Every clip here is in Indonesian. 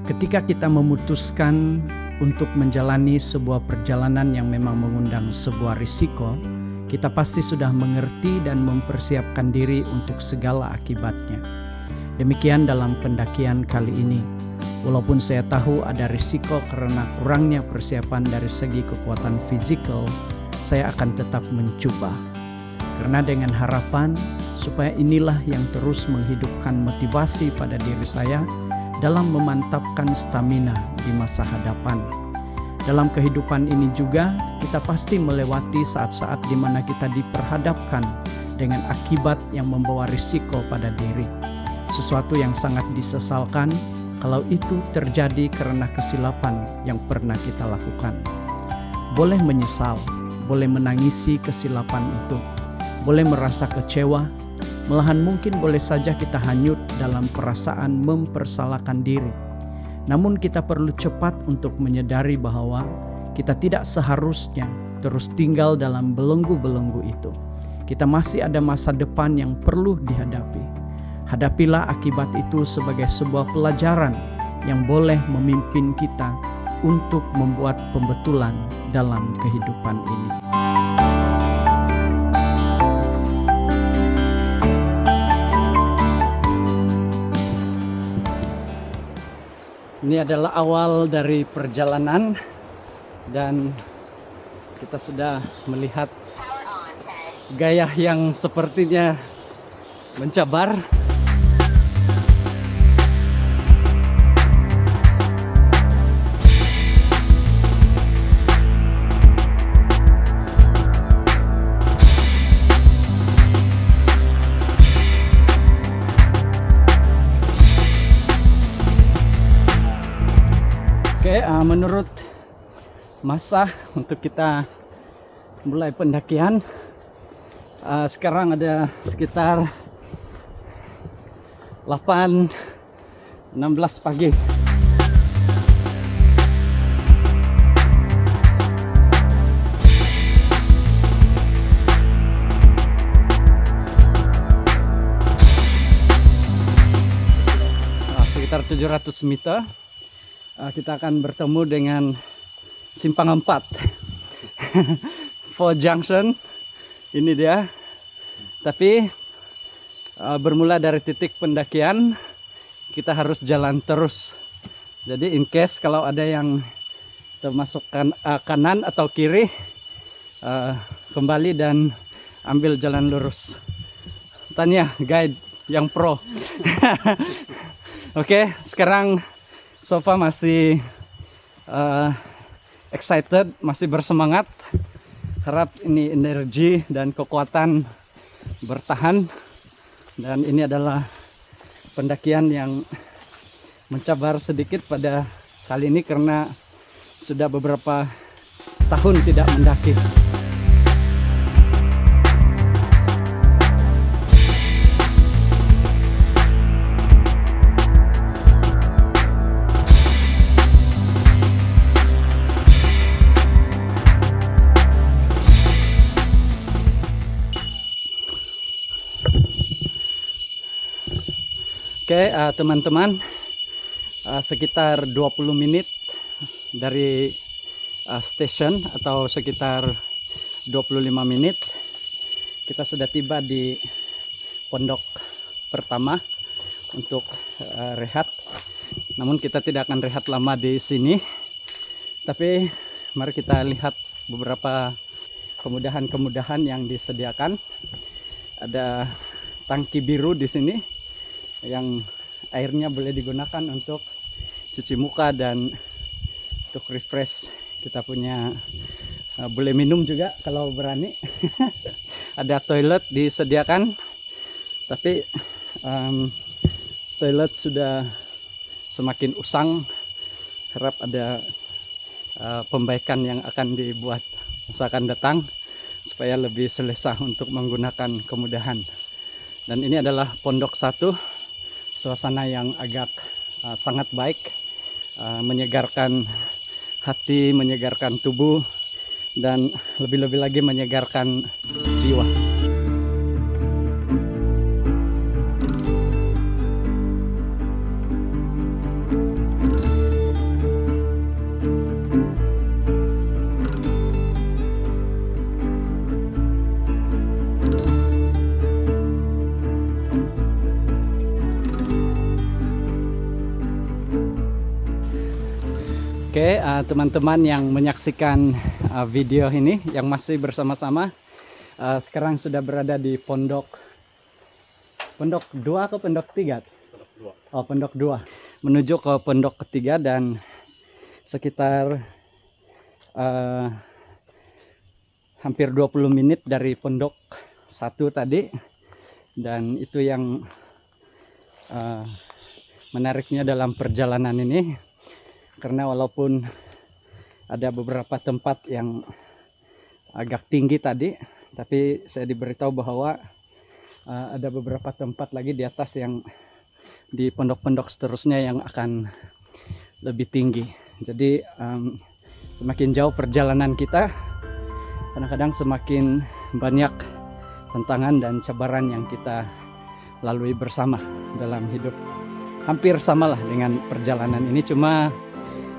Ketika kita memutuskan untuk menjalani sebuah perjalanan yang memang mengundang sebuah risiko, kita pasti sudah mengerti dan mempersiapkan diri untuk segala akibatnya. Demikian dalam pendakian kali ini. Walaupun saya tahu ada risiko karena kurangnya persiapan dari segi kekuatan fisikal, saya akan tetap mencoba. Karena dengan harapan supaya inilah yang terus menghidupkan motivasi pada diri saya dalam memantapkan stamina di masa hadapan. Dalam kehidupan ini juga kita pasti melewati saat-saat di mana kita diperhadapkan dengan akibat yang membawa risiko pada diri. Sesuatu yang sangat disesalkan kalau itu terjadi karena kesilapan yang pernah kita lakukan. Boleh menyesal, boleh menangisi kesilapan itu, boleh merasa kecewa, malahan mungkin boleh saja kita hanyut dalam perasaan mempersalahkan diri. Namun kita perlu cepat untuk menyadari bahwa kita tidak seharusnya terus tinggal dalam belenggu-belenggu itu. Kita masih ada masa depan yang perlu dihadapi. Hadapilah akibat itu sebagai sebuah pelajaran yang boleh memimpin kita untuk membuat pembetulan dalam kehidupan ini. Ini adalah awal dari perjalanan dan kita sudah melihat gaya yang sepertinya mencabar. Menurut masa untuk kita mulai pendakian, sekarang ada sekitar 8:16 pagi. Sekitar 700 meter. Kita akan bertemu dengan simpang 4 Four Junction. Ini dia. Tapi bermula dari titik pendakian, kita harus jalan terus. Jadi in case kalau ada yang termasuk kanan atau kiri, kembali dan ambil jalan lurus. Tanya guide yang pro. Oke, sekarang Sofa masih excited, masih bersemangat. Harap ini energi dan kekuatan bertahan. Dan ini adalah pendakian yang mencabar sedikit pada kali ini karena sudah beberapa tahun tidak mendaki. Oke, teman-teman, sekitar 20 menit dari station atau sekitar 25 menit kita sudah tiba di pondok pertama untuk rehat. Namun kita tidak akan rehat lama di sini, tapi mari kita lihat beberapa kemudahan-kemudahan yang disediakan. Ada tangki biru di sini yang airnya boleh digunakan untuk cuci muka dan untuk refresh. Kita punya boleh minum juga kalau berani. Ada toilet disediakan, tapi toilet sudah semakin usang. Harap ada pembaikan yang akan dibuat masa akan datang supaya lebih selesa untuk menggunakan kemudahan. Dan ini adalah pondok 1. Suasana yang agak sangat baik, menyegarkan hati, menyegarkan tubuh, dan lebih-lebih lagi menyegarkan jiwa. Oke, teman-teman yang menyaksikan video ini yang masih bersama-sama, sekarang sudah berada di pondok 2 atau pondok 3? Oh, pondok 2. Menuju ke pondok ketiga dan sekitar hampir 20 menit dari pondok 1 tadi. Dan itu yang menariknya dalam perjalanan ini, karena walaupun ada beberapa tempat yang agak tinggi tadi, tapi saya diberitahu bahwa ada beberapa tempat lagi di atas yang di pondok-pondok seterusnya yang akan lebih tinggi. Jadi semakin jauh perjalanan kita, kadang-kadang semakin banyak tantangan dan cabaran yang kita lalui bersama dalam hidup. Hampir samalah dengan perjalanan ini, cuma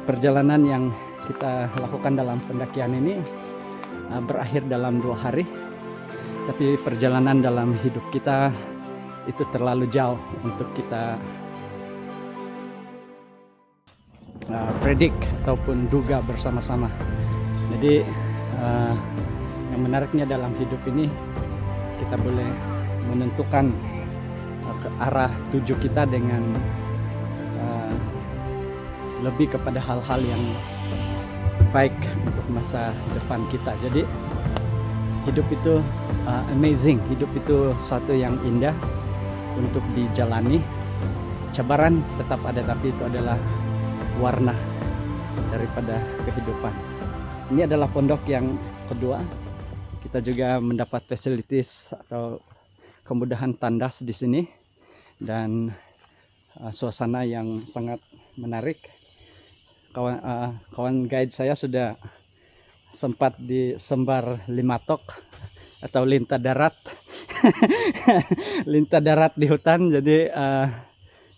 perjalanan yang kita lakukan dalam pendakian ini berakhir dalam 2 hari. Tapi perjalanan dalam hidup kita itu terlalu jauh untuk kita predik ataupun duga bersama-sama. Jadi yang menariknya dalam hidup ini, kita boleh menentukan ke arah tuju kita dengan lebih kepada hal-hal yang baik untuk masa depan kita. Jadi hidup itu amazing, hidup itu suatu yang indah untuk dijalani. Cabaran tetap ada, tapi itu adalah warna daripada kehidupan. Ini adalah pondok yang kedua. Kita juga mendapat fasilities atau kemudahan tandas di sini dan suasana yang sangat menarik. Kawan guide saya sudah sempat disembar limatok atau lintah darat lintah darat di hutan. Jadi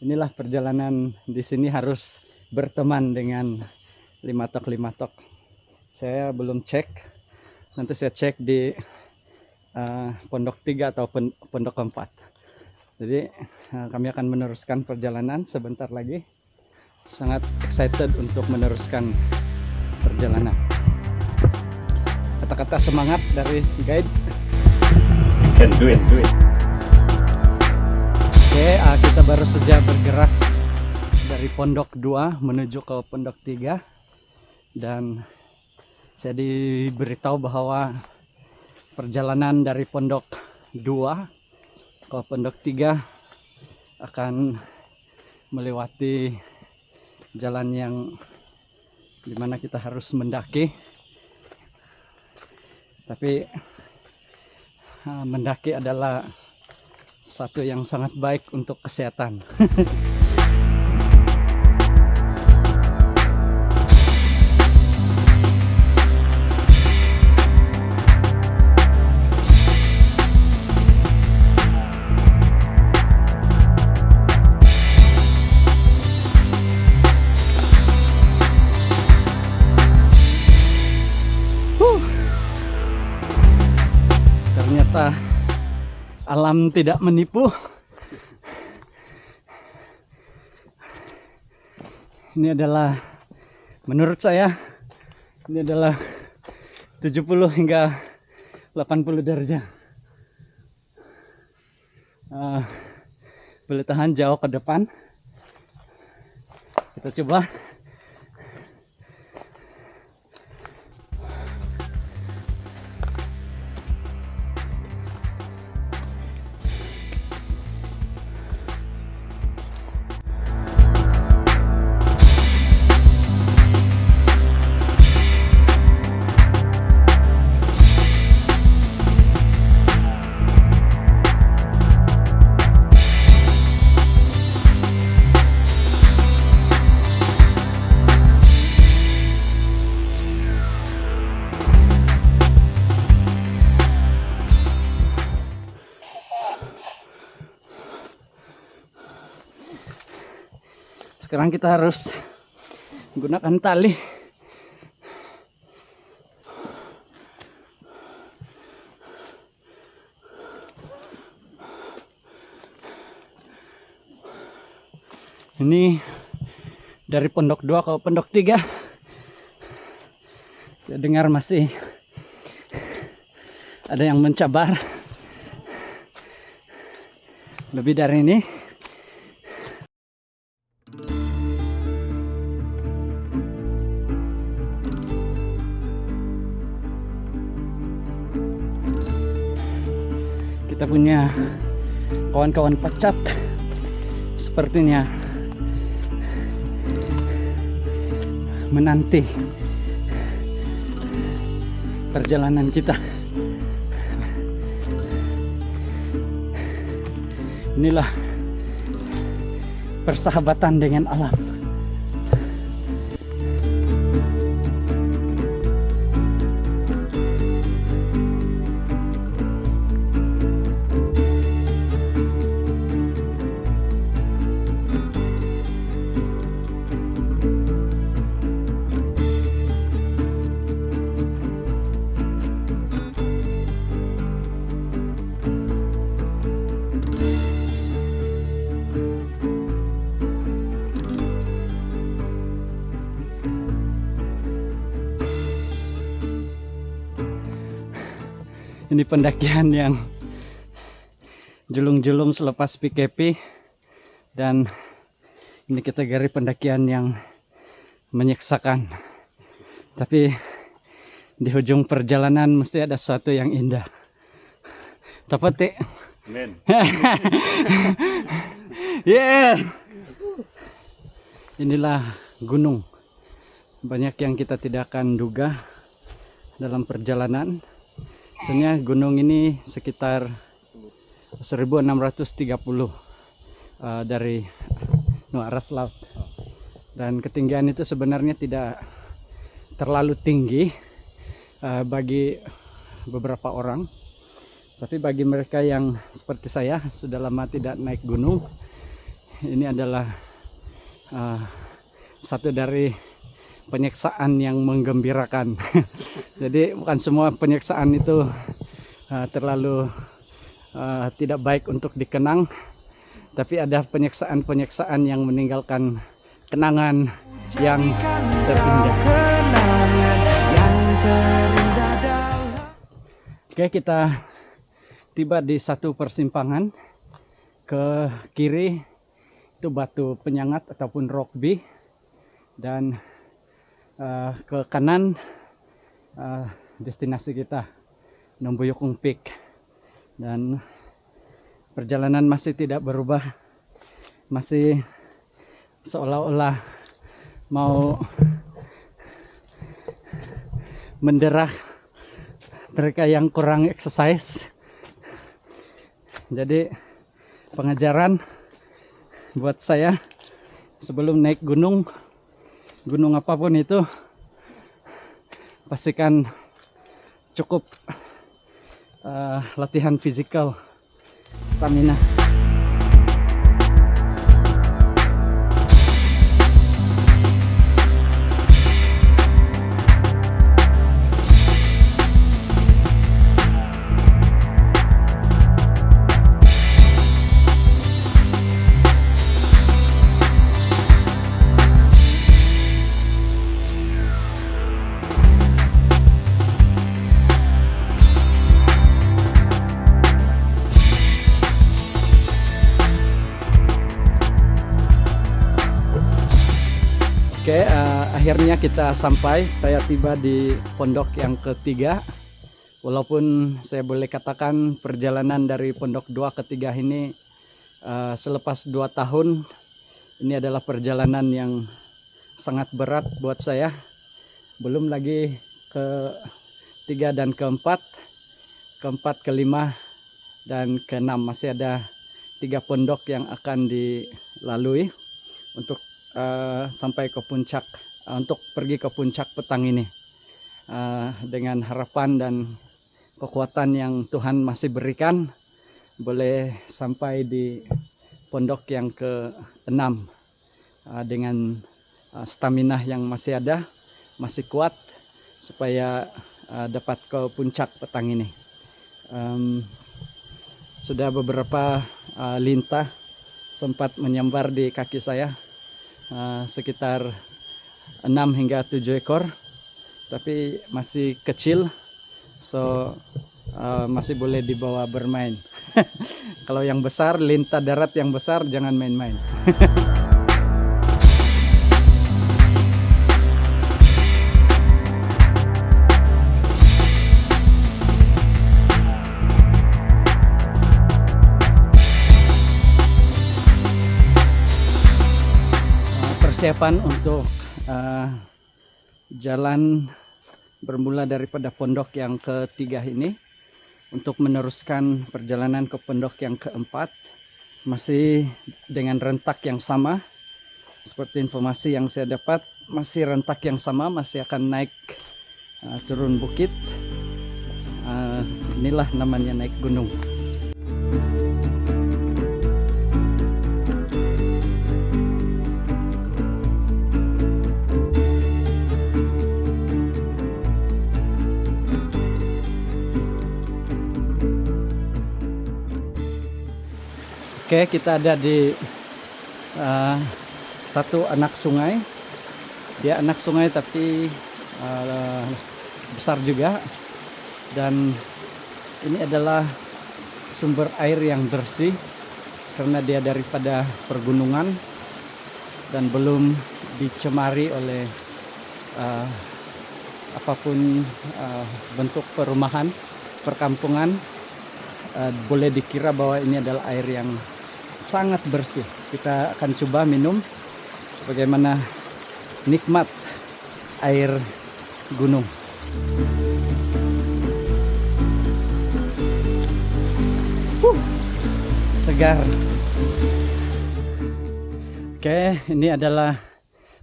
inilah perjalanan di sini, harus berteman dengan limatok. Saya belum cek, nanti saya cek di pondok 3 atau pondok 4. Jadi kami akan meneruskan perjalanan sebentar lagi. Sangat excited untuk meneruskan perjalanan. Kata-kata semangat dari guide. Do it. Oke, kita baru saja bergerak dari pondok 2 menuju ke pondok 3. Dan saya diberitahu bahwa perjalanan dari pondok 2 ke pondok 3 akan melewati jalan yang dimana kita harus mendaki. Tapi mendaki adalah satu yang sangat baik untuk kesehatan. Ternyata alam tidak menipu. Ini adalah, menurut saya, ini adalah 70 hingga 80 derajat. Boleh tahan jauh ke depan. Kita coba. Sekarang kita harus menggunakan tali. Ini dari pondok 2 ke pondok 3 Saya dengar masih ada yang mencabar lebih dari ini. Kita punya kawan-kawan pecat sepertinya menanti perjalanan kita. Inilah persahabatan dengan alam. Ini pendakian yang julung-julung selepas PKP, dan ini kategori pendakian yang menyiksakan. Tapi di ujung perjalanan mesti ada sesuatu yang indah. Tepat, Amin. Yeah. Inilah gunung. Banyak yang kita tidak akan duga dalam perjalanan. Sebenarnya gunung ini sekitar 1630 dari aras laut, dan ketinggian itu sebenarnya tidak terlalu tinggi bagi beberapa orang, tapi bagi mereka yang seperti saya sudah lama tidak naik gunung, ini adalah satu dari penyiksaan yang menggembirakan. Jadi bukan semua penyiksaan itu terlalu tidak baik untuk dikenang, tapi ada penyiksaan-penyiksaan yang meninggalkan kenangan yang terindah. Oke, kita tiba di satu persimpangan. Ke kiri itu batu penyengat ataupun rock bee, dan ke kanan destinasi kita, Numbuyukung Peak. Dan perjalanan masih tidak berubah, masih seolah-olah mau menderah mereka yang kurang exercise. Jadi pengajaran buat saya sebelum naik gunung apapun itu, pastikan cukup latihan fisikal, stamina. Oke, akhirnya kita sampai. Saya tiba di pondok yang ketiga. Walaupun saya boleh katakan perjalanan dari pondok 2 ke 3 ini selepas 2 tahun, ini adalah perjalanan yang sangat berat buat saya. Belum lagi ke 3 dan keempat, keempat, kelima, dan keenam. Masih ada 3 pondok yang akan dilalui untuk sampai ke puncak, untuk pergi ke puncak petang ini, dengan harapan dan kekuatan yang Tuhan masih berikan, boleh sampai di pondok yang ke-6 dengan stamina yang masih ada, masih kuat, supaya dapat ke puncak petang ini. Sudah beberapa lintah sempat menyambar di kaki saya, sekitar 6 hingga 7 ekor, tapi masih kecil, so masih boleh dibawa bermain. Kalau yang besar, lintah darat yang besar jangan main-main. Persiapan untuk jalan bermula daripada pondok yang ketiga ini untuk meneruskan perjalanan ke pondok yang keempat, masih dengan rentak yang sama. Seperti informasi yang saya dapat, masih rentak yang sama, masih akan naik turun bukit. Inilah namanya naik gunung. Oke, kita ada di satu anak sungai. Dia anak sungai tapi besar juga, dan ini adalah sumber air yang bersih karena dia daripada pergunungan dan belum dicemari oleh apapun bentuk perumahan, perkampungan. Boleh dikira bahwa ini adalah air yang sangat bersih. Kita akan coba minum bagaimana nikmat air gunung. Segar. Oke, ini adalah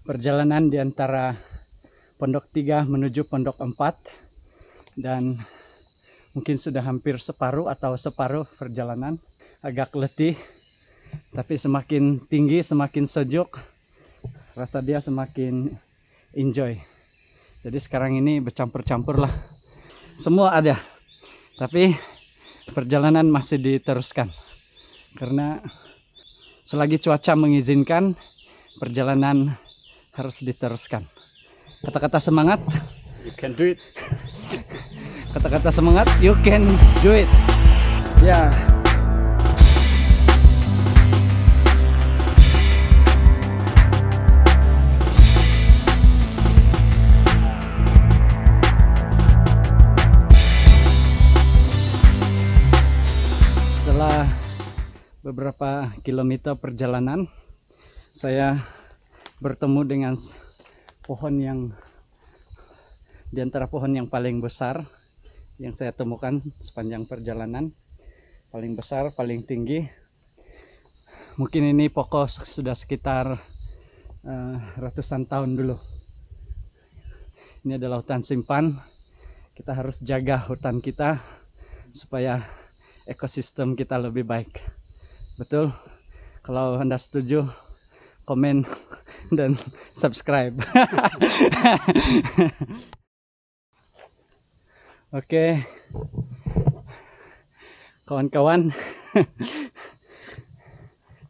perjalanan di antara pondok 3 menuju pondok 4, dan mungkin sudah hampir separuh atau separuh perjalanan. Agak letih, tapi semakin tinggi semakin sejuk, rasa dia semakin enjoy. Jadi sekarang ini bercampur-campur lah, semua ada, tapi perjalanan masih diteruskan karena selagi cuaca mengizinkan, perjalanan harus diteruskan. Kata-kata semangat, you can do it. Kata-kata semangat, you can do it. Ya. Setelah beberapa kilometer perjalanan, saya bertemu dengan pohon yang di antara pohon yang paling besar yang saya temukan sepanjang perjalanan. Paling besar, paling tinggi. Mungkin ini pokok sudah sekitar ratusan tahun dulu. Ini adalah hutan simpan. Kita harus jaga hutan kita supaya ekosistem kita lebih baik. Betul? Kalau Anda setuju, komen dan subscribe. Oke, kawan-kawan,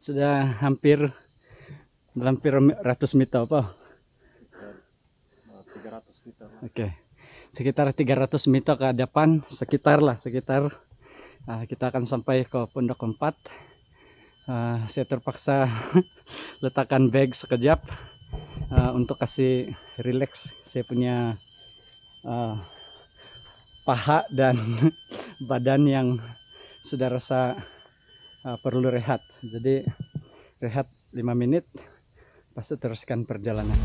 sudah hampir ratus meter apa? 300 meter. Oke, sekitar 300 meter ke depan, sekitar kita akan sampai ke pondok 4. Saya terpaksa letakkan bag sekejap untuk kasih relax saya punya paha dan badan yang sudah rasa perlu rehat. Jadi rehat 5 menit, pasti teruskan perjalanan.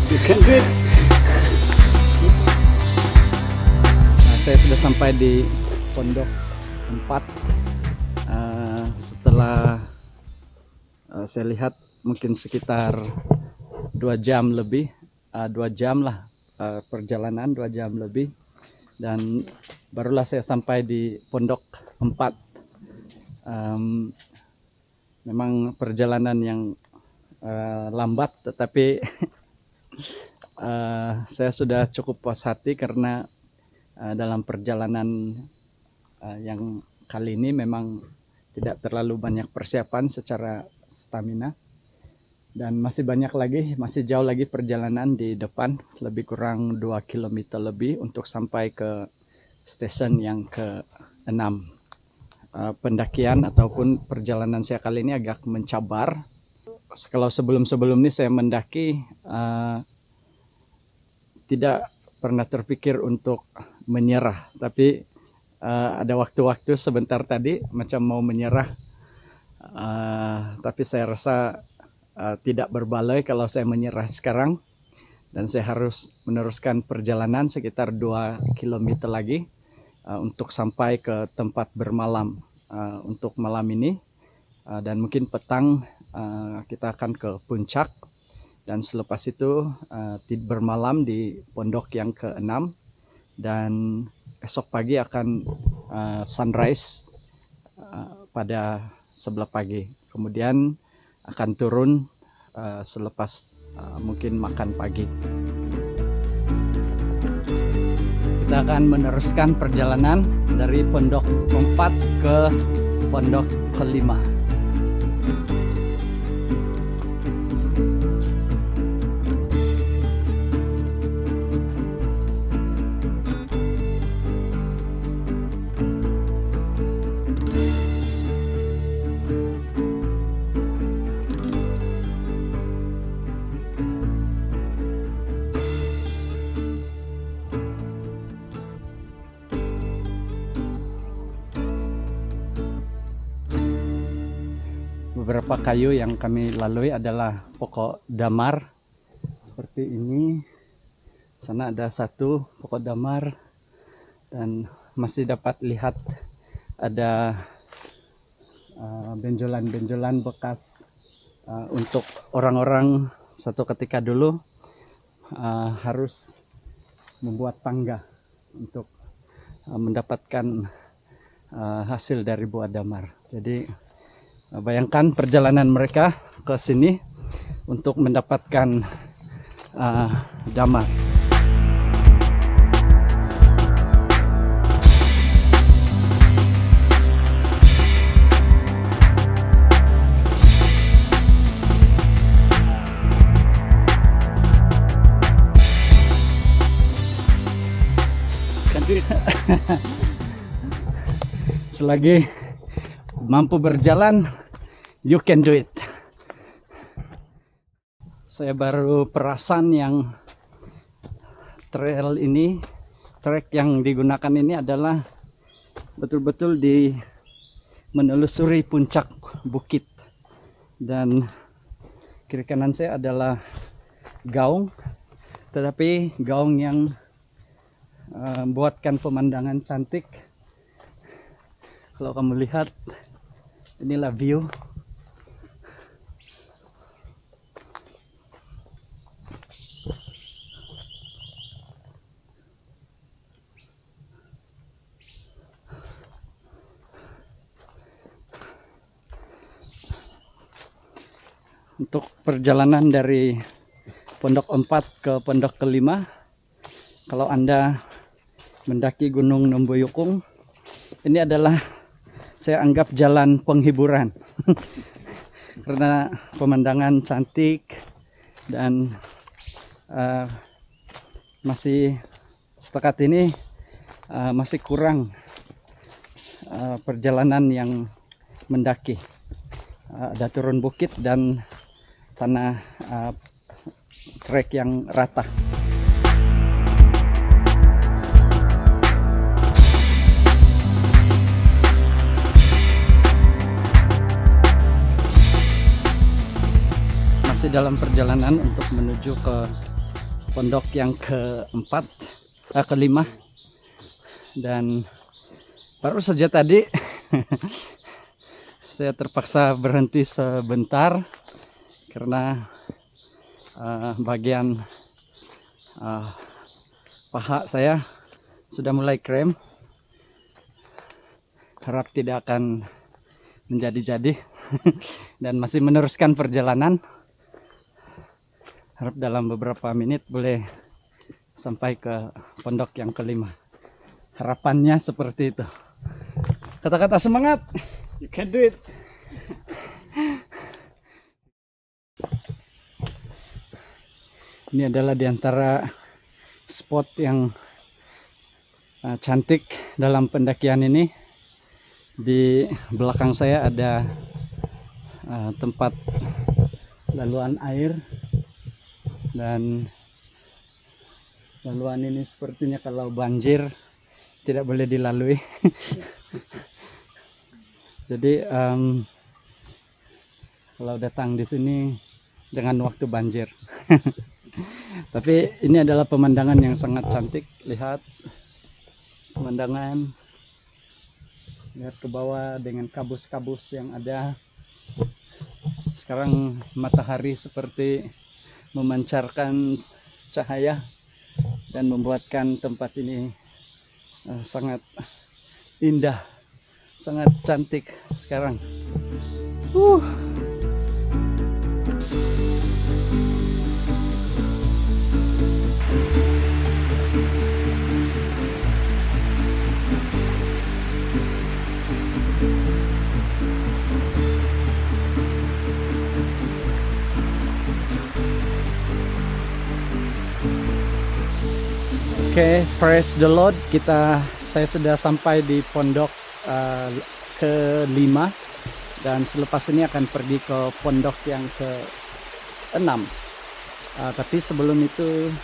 You can do it. Saya sudah sampai di pondok 4. Setelah saya lihat mungkin sekitar 2 jam lebih, 2 jam lah perjalanan, 2 jam lebih, dan barulah saya sampai di pondok 4. Memang perjalanan yang lambat, tetapi Saya sudah cukup puas hati karena dalam perjalanan yang kali ini memang tidak terlalu banyak persiapan secara stamina, dan masih banyak lagi, masih jauh lagi perjalanan di depan, lebih kurang 2 km lebih untuk sampai ke stesen yang ke-6. Pendakian ataupun perjalanan saya kali ini agak mencabar. Kalau sebelum-sebelum ini saya mendaki tidak pernah terpikir untuk menyerah, tapi ada waktu-waktu sebentar tadi macam mau menyerah, tapi saya rasa tidak berbaloi kalau saya menyerah sekarang, dan saya harus meneruskan perjalanan sekitar 2 km lagi untuk sampai ke tempat bermalam untuk malam ini, dan mungkin petang kita akan ke puncak, dan selepas itu bermalam di pondok yang ke-6, dan esok pagi akan sunrise pada sebelah pagi, kemudian akan turun selepas mungkin makan pagi. Kita akan meneruskan perjalanan dari pondok 4 ke pondok ke-5. Beberapa kayu yang kami lalui adalah pokok damar seperti ini. Sana ada satu pokok damar, dan masih dapat lihat ada benjolan-benjolan bekas untuk orang-orang satu ketika dulu harus membuat tangga untuk mendapatkan hasil dari buah damar. Jadi bayangkan perjalanan mereka ke sini untuk mendapatkan damar. Selagi mampu berjalan, you can do it. Saya baru perasan yang trek yang digunakan ini adalah betul-betul menelusuri puncak bukit, dan kiri kanan saya adalah gaung, tetapi gaung yang membuatkan pemandangan cantik. Kalau kamu lihat, inilah view. Untuk perjalanan dari pondok 4 ke pondok ke-5, kalau Anda mendaki Gunung Nomboyukung, ini adalah saya anggap jalan penghiburan karena pemandangan cantik, dan masih setakat ini masih kurang perjalanan yang mendaki. Ada turun bukit dan tanah trek yang rata. Masih dalam perjalanan untuk menuju ke pondok yang ke-5, dan baru saja tadi saya terpaksa berhenti sebentar karena bagian paha saya sudah mulai krem. Harap tidak akan menjadi-jadi dan masih meneruskan perjalanan. Harap dalam beberapa menit boleh sampai ke pondok yang kelima. Harapannya seperti itu. Kata-kata semangat. You can do it. Ini adalah diantara spot yang cantik dalam pendakian ini. Di belakang saya ada tempat laluan air, dan laluan ini sepertinya kalau banjir tidak boleh dilalui. Jadi kalau datang di sini jangan waktu banjir. Tapi ini adalah pemandangan yang sangat cantik. Lihat pemandangan, lihat ke bawah dengan kabus-kabus yang ada. Sekarang matahari seperti memancarkan cahaya dan membuatkan tempat ini sangat indah, sangat cantik sekarang. Oke, praise the Lord. Saya sudah sampai di pondok ke-5, dan selepas ini akan pergi ke pondok yang ke-6. Tapi sebelum itu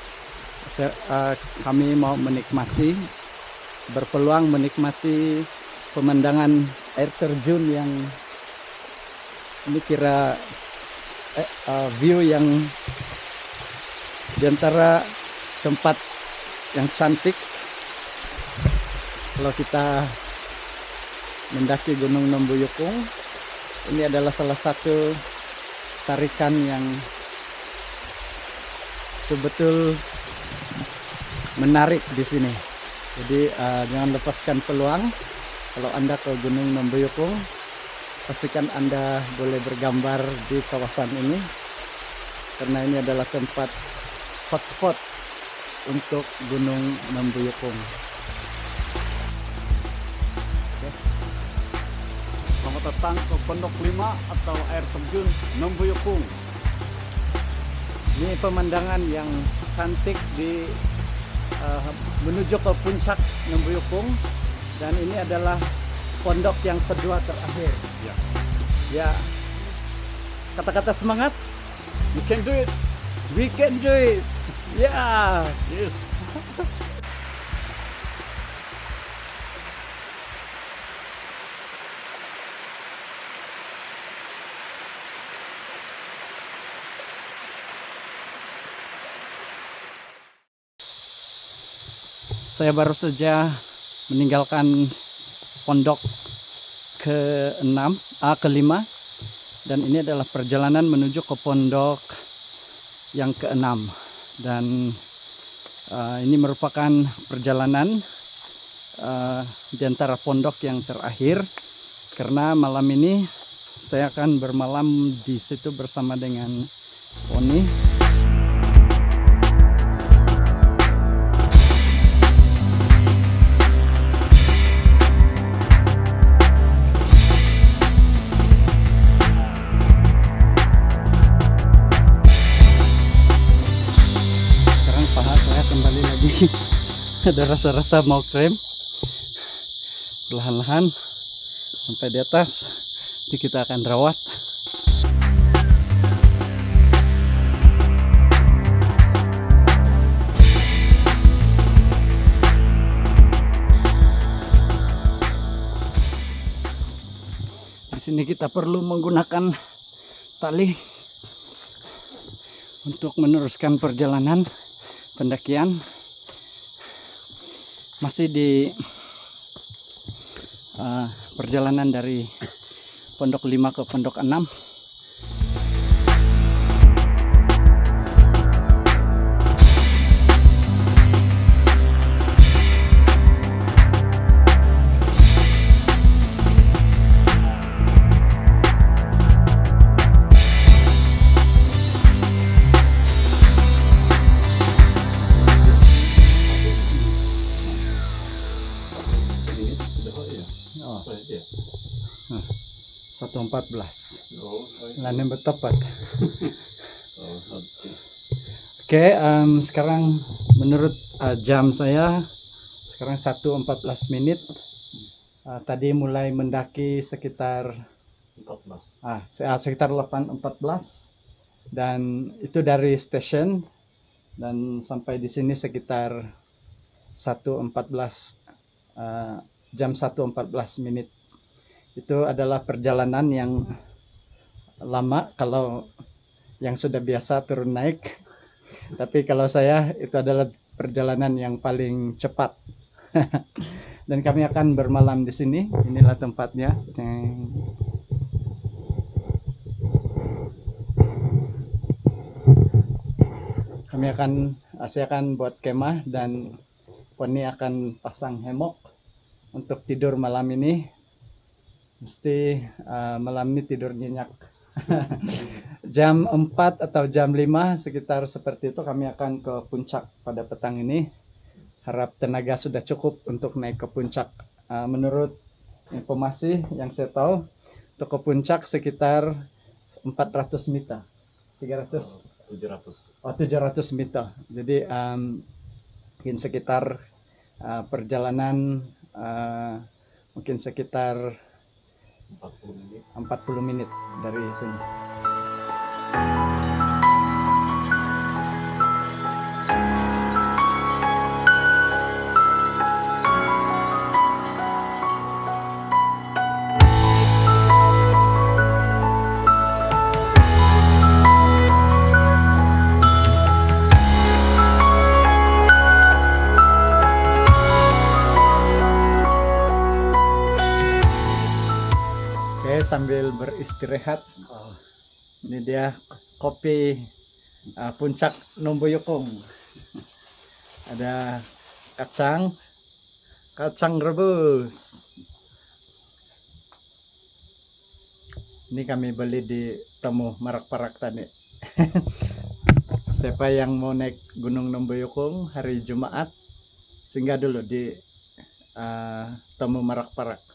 kami mau berpeluang menikmati pemandangan air terjun yang ini view yang diantara tempat yang cantik kalau kita mendaki Gunung Nembuyukung. Ini adalah salah satu tarikan yang betul-betul menarik di sini. Jadi jangan lepaskan peluang. Kalau Anda ke Gunung Nembuyukung, pastikan Anda boleh bergambar di kawasan ini, karena ini adalah tempat hotspot untuk Gunung Nembuyukung. Selamat datang ke Pondok 5 atau air terjun Nembuyukung. Ini pemandangan yang cantik menuju ke puncak Nembuyukung, dan ini adalah pondok yang kedua terakhir. Ya. Kata-kata semangat. You can do it. We can do it. Yeah, yes. Saya baru saja meninggalkan pondok ke-5, dan ini adalah perjalanan menuju ke pondok yang ke-6. Dan ini merupakan perjalanan di antara pondok yang terakhir, karena malam ini saya akan bermalam di situ bersama dengan Oni. Ada rasa-rasa mau krem. Perlahan-lahan sampai di atas, nanti kita akan rawat. Di sini kita perlu menggunakan tali untuk meneruskan perjalanan pendakian. Masih di perjalanan dari pondok 5 ke pondok 6. 1.14. Oh, Lain tepat. oh, oke. Oke, sekarang menurut jam saya sekarang 1.14 menit. Tadi mulai mendaki sekitar 8.14 dan itu dari stasiun dan sampai di sini sekitar 1.14 jam 1.14 menit. Itu adalah perjalanan yang lama kalau yang sudah biasa turun naik. Tapi kalau saya itu adalah perjalanan yang paling cepat. Dan kami akan bermalam di sini. Inilah tempatnya. Saya akan buat kemah dan Poni akan pasang hemok untuk tidur malam ini. Mesti malam ini tidur nyenyak. Jam 4 atau jam 5 sekitar seperti itu kami akan ke puncak pada petang ini. Harap tenaga sudah cukup untuk naik ke puncak. Menurut informasi yang saya tahu, untuk ke puncak sekitar 400 meter. 700 meter. Jadi mungkin sekitar perjalanan mungkin sekitar 40 menit dari sini. Sambil beristirahat, ini dia kopi puncak Numbuyukung. Ada kacang rebus. Ini kami beli di Temu Marak-Parak tadi. Siapa yang mau naik Gunung Numbuyukung hari Jumat, singgah dulu di Temu Marak-Parak.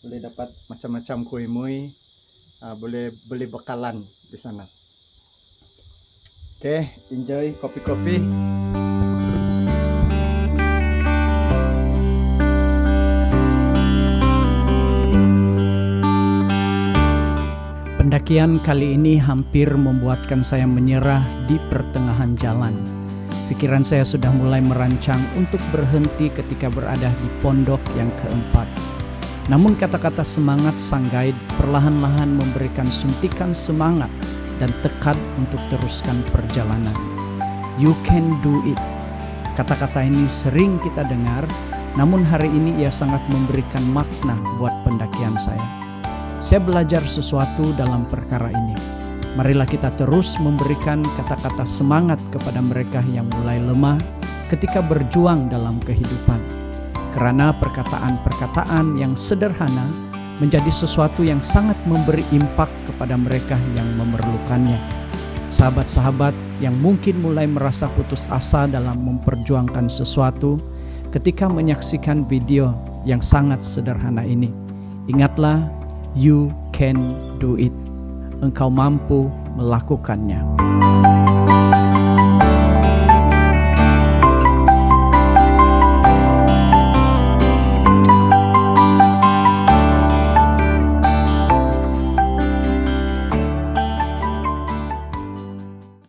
Boleh dapat macam-macam kue-mui, boleh beli bekalan di sana. Oke, enjoy kopi-kopi. Pendakian kali ini hampir membuatkan saya menyerah di pertengahan jalan. Pikiran saya sudah mulai merancang untuk berhenti ketika berada di pondok yang keempat. Namun kata-kata semangat sang guide perlahan-lahan memberikan suntikan semangat dan tekad untuk teruskan perjalanan. You can do it. Kata-kata ini sering kita dengar, namun hari ini ia sangat memberikan makna buat pendakian saya. Saya belajar sesuatu dalam perkara ini. Marilah kita terus memberikan kata-kata semangat kepada mereka yang mulai lemah ketika berjuang dalam kehidupan. Karena perkataan-perkataan yang sederhana menjadi sesuatu yang sangat memberi impak kepada mereka yang memerlukannya. Sahabat-sahabat yang mungkin mulai merasa putus asa dalam memperjuangkan sesuatu ketika menyaksikan video yang sangat sederhana ini. Ingatlah, you can do it. Engkau mampu melakukannya.